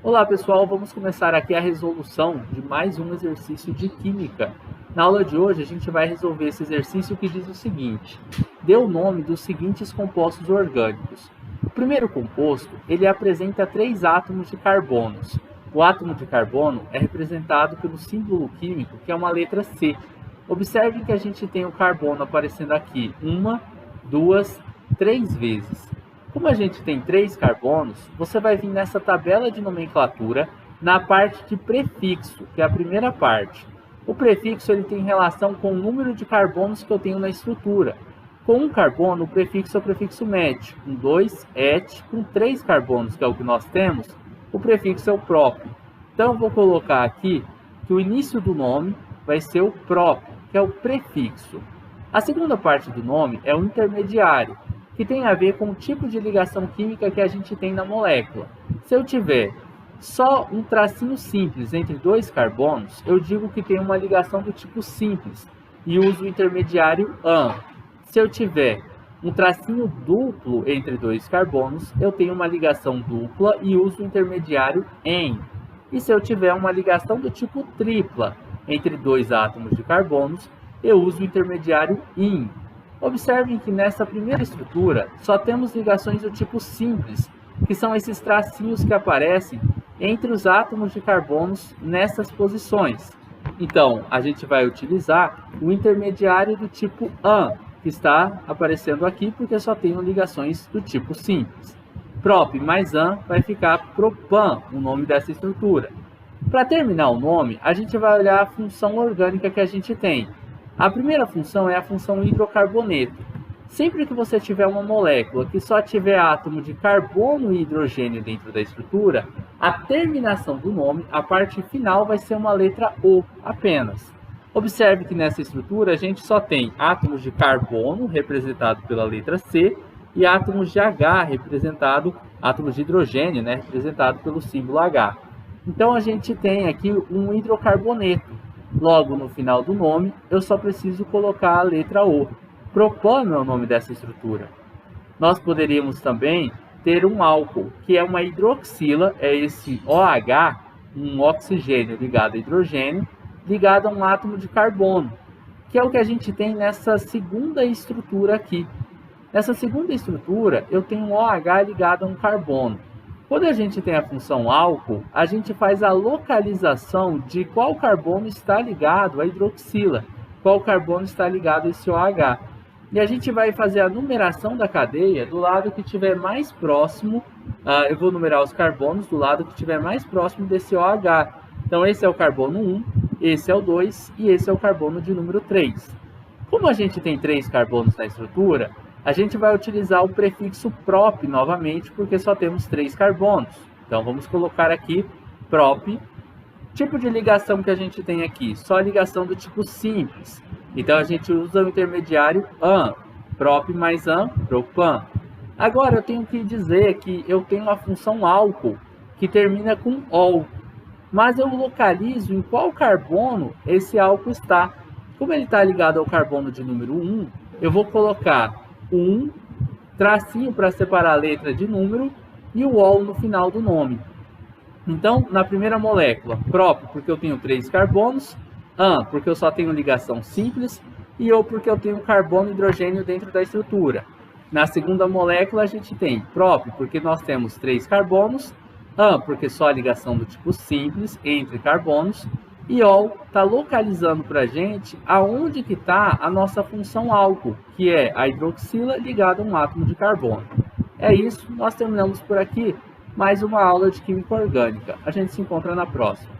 Olá pessoal, vamos começar aqui a resolução de mais um exercício de química. Na aula de hoje a gente vai resolver esse exercício que diz o seguinte: dê o nome dos seguintes compostos orgânicos. O primeiro composto, ele apresenta 3 átomos de carbonos. O átomo de carbono é representado pelo símbolo químico, que é uma letra C. Observe que a gente tem o carbono aparecendo aqui 1, 2, 3 vezes. Como a gente tem 3 carbonos, você vai vir nessa tabela de nomenclatura na parte de prefixo, que é a primeira parte. O prefixo ele tem relação com o número de carbonos que eu tenho na estrutura. Com um carbono, o prefixo é o prefixo met. Com 2, et. Com 3 carbonos, que é o que nós temos, o prefixo é o prop. Então, eu vou colocar aqui que o início do nome vai ser o prop, que é o prefixo. A segunda parte do nome é o intermediário, que tem a ver com o tipo de ligação química que a gente tem na molécula. Se eu tiver só um tracinho simples entre 2 carbonos, eu digo que tem uma ligação do tipo simples e uso o intermediário an. Se eu tiver um tracinho duplo entre 2 carbonos, eu tenho uma ligação dupla e uso o intermediário en. E se eu tiver uma ligação do tipo tripla entre 2 átomos de carbonos, eu uso o intermediário in. Observem que nessa primeira estrutura só temos ligações do tipo simples, que são esses tracinhos que aparecem entre os átomos de carbonos nessas posições. Então, a gente vai utilizar o intermediário do tipo an, que está aparecendo aqui porque só tem ligações do tipo simples. Prop mais an vai ficar propan, o nome dessa estrutura. Para terminar o nome, a gente vai olhar a função orgânica que a gente tem. A primeira função é a função hidrocarboneto. Sempre que você tiver uma molécula que só tiver átomo de carbono e hidrogênio dentro da estrutura, a terminação do nome, a parte final, vai ser uma letra O apenas. Observe que nessa estrutura a gente só tem átomos de carbono, representado pela letra C, e átomos de H, átomos de hidrogênio, representado pelo símbolo H. Então a gente tem aqui um hidrocarboneto. Logo, no final do nome, eu só preciso colocar a letra O. Propano é o nome dessa estrutura. Nós poderíamos também ter um álcool, que é uma hidroxila, é esse OH, um oxigênio ligado a hidrogênio, ligado a um átomo de carbono, que é o que a gente tem nessa segunda estrutura aqui. Nessa segunda estrutura, eu tenho um OH ligado a um carbono. Quando a gente tem a função álcool, a gente faz a localização de qual carbono está ligado à hidroxila, qual carbono está ligado a esse OH. E a gente vai fazer a numeração da cadeia do lado que estiver mais próximo, eu vou numerar os carbonos do lado que estiver mais próximo desse OH. Então esse é o carbono 1, esse é o 2 e esse é o carbono de número 3. Como a gente tem 3 carbonos na estrutura, a gente vai utilizar o prefixo prop novamente, porque só temos 3 carbonos. Então, vamos colocar aqui prop. Tipo de ligação que a gente tem aqui, só ligação do tipo simples. Então, a gente usa o intermediário an. Prop mais an, propan. Agora, eu tenho que dizer que eu tenho a função álcool, que termina com ol. Mas eu localizo em qual carbono esse álcool está. Como ele está ligado ao carbono de número 1, eu vou colocar um tracinho para separar a letra de número e o ol no final do nome. Então, na primeira molécula, prop, porque eu tenho 3 carbonos, an, porque eu só tenho ligação simples, e O, porque eu tenho carbono e hidrogênio dentro da estrutura. Na segunda molécula, a gente tem prop, porque nós temos 3 carbonos, an, porque só a ligação do tipo simples entre carbonos, e ol está localizando para a gente aonde que está a nossa função álcool, que é a hidroxila ligada a um átomo de carbono. É isso, nós terminamos por aqui mais uma aula de química orgânica. A gente se encontra na próxima.